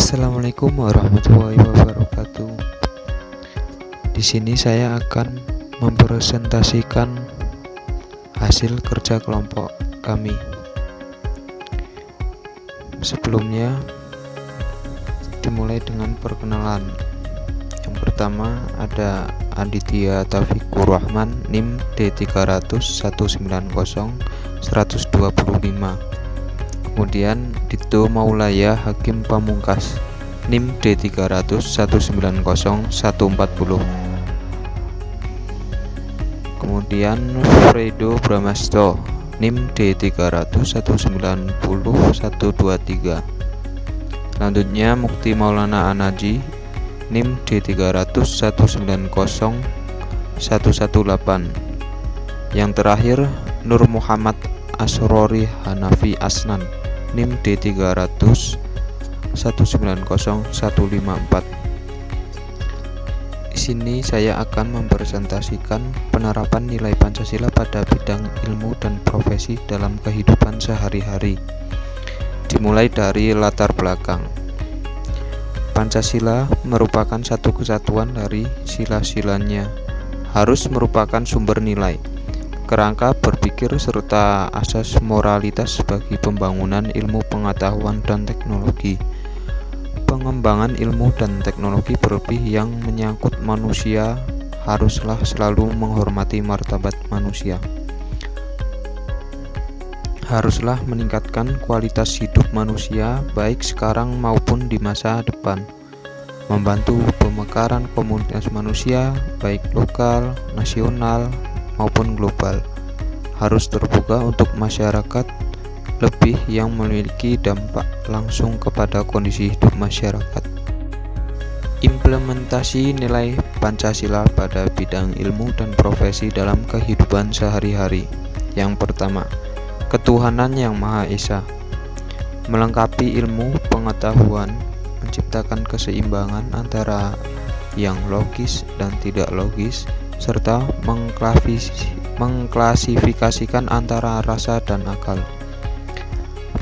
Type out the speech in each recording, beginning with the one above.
Assalamualaikum warahmatullahi wabarakatuh. Di sini saya akan mempresentasikan hasil kerja kelompok kami. Sebelumnya dimulai dengan perkenalan. Yang pertama ada Aditya Taufikur Rahman, NIM D300 190 125. Kemudian Dito Maulaya Hakim Pamungkas, NIM D300 190 140. Kemudian Fredo Bramasto, NIM D300 190 123. Selanjutnya Mukti Maulana Anaji, NIM D300 190 118. Yang terakhir Nur Muhammad Asrori Hanafi Asnan, NIM D300 190 154. Di sini saya akan mempresentasikan penerapan nilai Pancasila pada bidang ilmu dan profesi dalam kehidupan sehari-hari. Dimulai dari latar belakang. Pancasila merupakan satu kesatuan dari sila-silanya, harus merupakan sumber nilai, kerangka berpikir serta asas moralitas bagi pembangunan ilmu pengetahuan dan teknologi. Pengembangan ilmu dan teknologi berlebih yang menyangkut manusia haruslah selalu menghormati martabat manusia. Haruslah meningkatkan kualitas hidup manusia baik sekarang maupun di masa depan. Membantu pemekaran komunitas manusia baik lokal, nasional, maupun global. Harus terbuka untuk masyarakat lebih yang memiliki dampak langsung kepada kondisi hidup masyarakat. Implementasi nilai Pancasila pada bidang ilmu dan profesi dalam kehidupan sehari-hari. Yang pertama, ketuhanan yang Maha Esa. Melengkapi ilmu pengetahuan, menciptakan keseimbangan antara yang logis dan tidak logis, serta mengklasifikasikan antara rasa dan akal.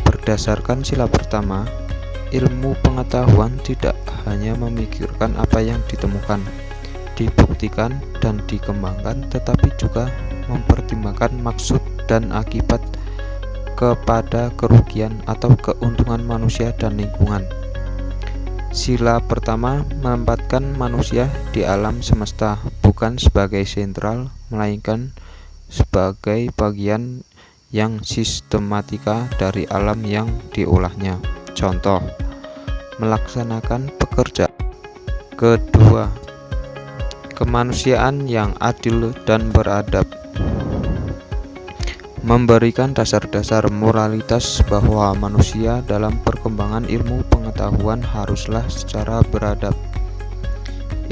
Berdasarkan sila pertama, ilmu pengetahuan tidak hanya memikirkan apa yang ditemukan, dibuktikan, dan dikembangkan, tetapi juga mempertimbangkan maksud dan akibat kepada kerugian atau keuntungan manusia dan lingkungan. Sila pertama menempatkan manusia di alam semesta bukan sebagai sentral, melainkan sebagai bagian yang sistematika dari alam yang diolahnya. Contoh, melaksanakan pekerjaan. Kedua, kemanusiaan yang adil dan beradab. Memberikan dasar-dasar moralitas bahwa manusia dalam perkembangan ilmu pengetahuan haruslah secara beradab.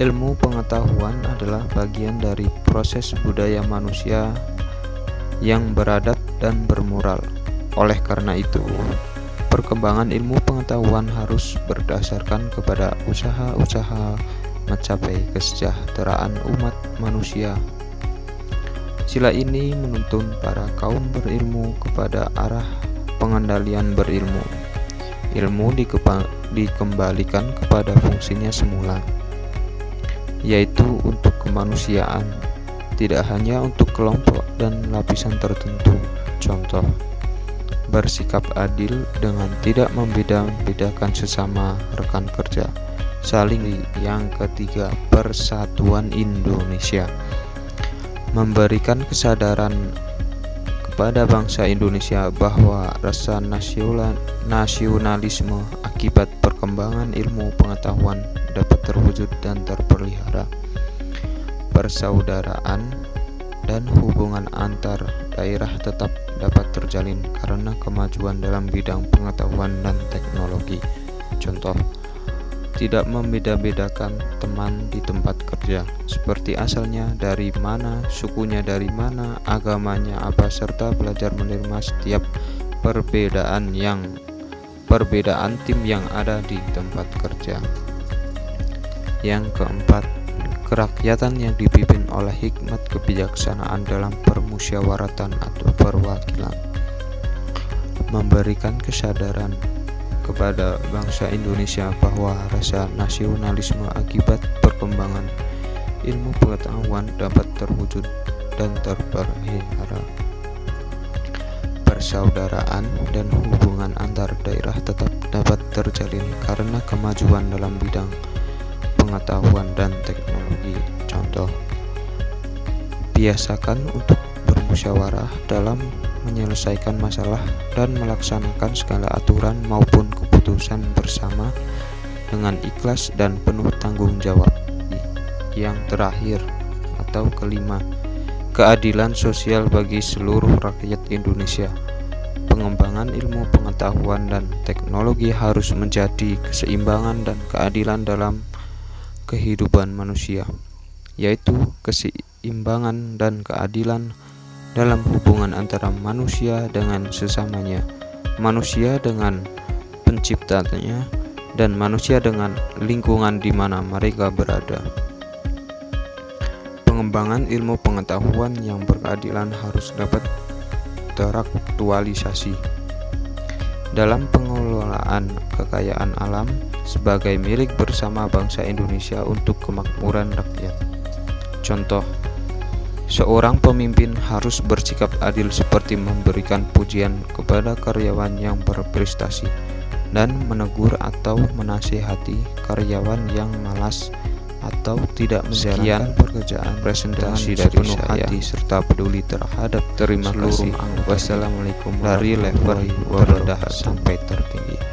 Ilmu pengetahuan adalah bagian dari proses budaya manusia yang beradab dan bermoral. Oleh karena itu, perkembangan ilmu pengetahuan harus berdasarkan kepada usaha-usaha mencapai kesejahteraan umat manusia. Sila ini menuntun para kaum berilmu kepada arah pengendalian berilmu. Ilmu dikembalikan kepada fungsinya semula, yaitu untuk kemanusiaan, tidak hanya untuk kelompok dan lapisan tertentu. Contoh, bersikap adil dengan tidak membeda-bedakan sesama rekan kerja. Saling. Yang ketiga, persatuan Indonesia. Memberikan kesadaran kepada bangsa Indonesia bahwa rasa nasionalisme akibat perkembangan ilmu pengetahuan dapat terwujud dan terpelihara. Persaudaraan dan hubungan antar daerah tetap dapat terjalin karena kemajuan dalam bidang pengetahuan dan teknologi. Contoh, tidak membeda-bedakan teman di tempat kerja, seperti asalnya dari mana, sukunya dari mana, agamanya apa, serta belajar menerima setiap perbedaan tim yang ada di tempat kerja. Yang keempat, kerakyatan yang dipimpin oleh hikmat kebijaksanaan dalam permusyawaratan atau perwakilan. Memberikan kesadaran kepada bangsa Indonesia bahwa rasa nasionalisme akibat perkembangan ilmu pengetahuan dapat terwujud dan terpelihara. Persaudaraan dan hubungan antar daerah tetap dapat terjalin karena kemajuan dalam bidang pengetahuan dan teknologi. Contoh, biasakan untuk bermusyawarah dalam menyelesaikan masalah dan melaksanakan segala aturan maupun keputusan bersama dengan ikhlas dan penuh tanggung jawab. Yang terakhir atau kelima, keadilan sosial bagi seluruh rakyat Indonesia. Pengembangan ilmu pengetahuan dan teknologi harus menjadi keseimbangan dan keadilan dalam kehidupan manusia, yaitu keseimbangan dan keadilan dalam hubungan antara manusia dengan sesamanya, manusia dengan penciptanya, dan manusia dengan lingkungan di mana mereka berada. Pengembangan ilmu pengetahuan yang berkeadilan harus dapat teraktualisasi dalam pengelolaan kekayaan alam sebagai milik bersama bangsa Indonesia untuk kemakmuran rakyat. Contoh, seorang pemimpin harus bersikap adil seperti memberikan pujian kepada karyawan yang berprestasi dan menegur atau menasihati karyawan yang malas atau tidak menjalankan pekerjaan. Presentasi dari penuh hati serta peduli terhadap seluruh anggota. Wassalamualaikum warahmatullahi wabarakatuh. Sampai tertinggi.